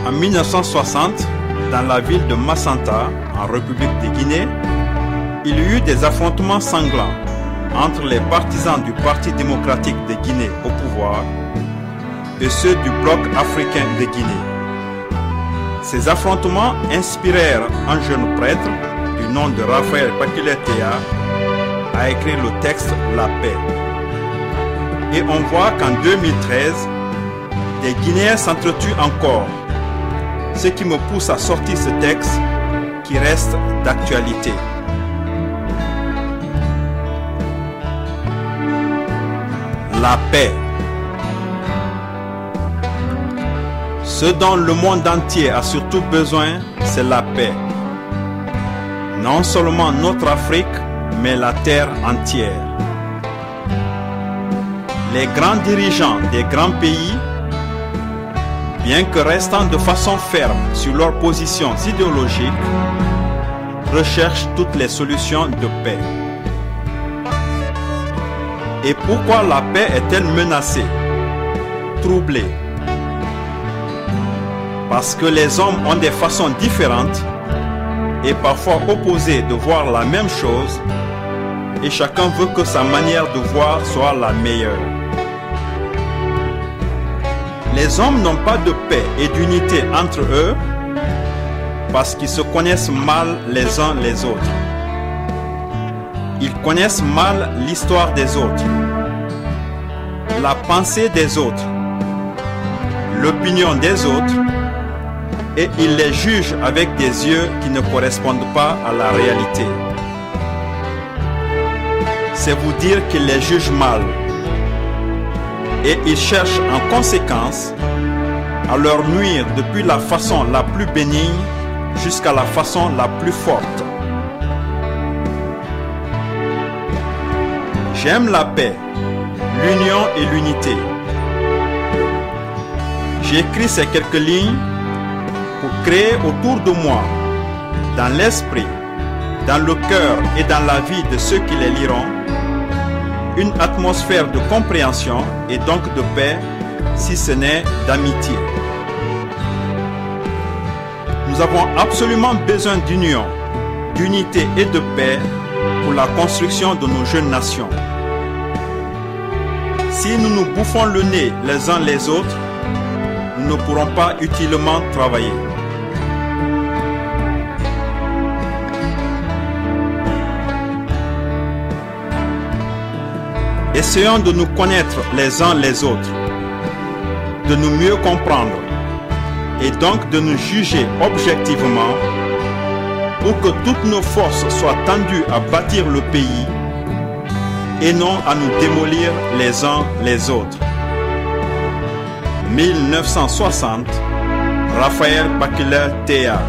En 1960, dans la ville de Massanta, en République de Guinée, il y eut des affrontements sanglants entre les partisans du Parti démocratique de Guinée au pouvoir et ceux du bloc africain de Guinée. Ces affrontements inspirèrent un jeune prêtre du nom de Raphaël Paquilé-Théa à écrire le texte La paix. Et on voit qu'en 2013, des Guinéens s'entretuent encore, ce qui me pousse à sortir ce texte qui reste d'actualité. La paix. Ce dont le monde entier a surtout besoin, c'est la paix. Non seulement notre Afrique, mais la terre entière. Les grands dirigeants des grands pays, bien que restant de façon ferme sur leurs positions idéologiques, recherchent toutes les solutions de paix. Et pourquoi la paix est-elle menacée, troublée? Parce que les hommes ont des façons différentes et parfois opposées de voir la même chose, et chacun veut que sa manière de voir soit la meilleure. Les hommes n'ont pas de paix et d'unité entre eux parce qu'ils se connaissent mal les uns les autres. Ils connaissent mal l'histoire des autres, la pensée des autres, l'opinion des autres, et ils les jugent avec des yeux qui ne correspondent pas à la réalité. C'est vous dire qu'ils les jugent mal. Et ils cherchent en conséquence à leur nuire depuis la façon la plus bénigne jusqu'à la façon la plus forte. J'aime la paix, l'union et l'unité. J'ai écrit ces quelques lignes pour créer autour de moi, dans l'esprit, dans le cœur et dans la vie de ceux qui les liront, une atmosphère de compréhension et donc de paix, si ce n'est d'amitié. Nous avons absolument besoin d'union, d'unité et de paix pour la construction de nos jeunes nations. Si nous nous bouffons le nez les uns les autres, nous ne pourrons pas utilement travailler. Essayons de nous connaître les uns les autres, de nous mieux comprendre et donc de nous juger objectivement pour que toutes nos forces soient tendues à bâtir le pays et non à nous démolir les uns les autres. 1960, Raphaël Paquilé-Théa.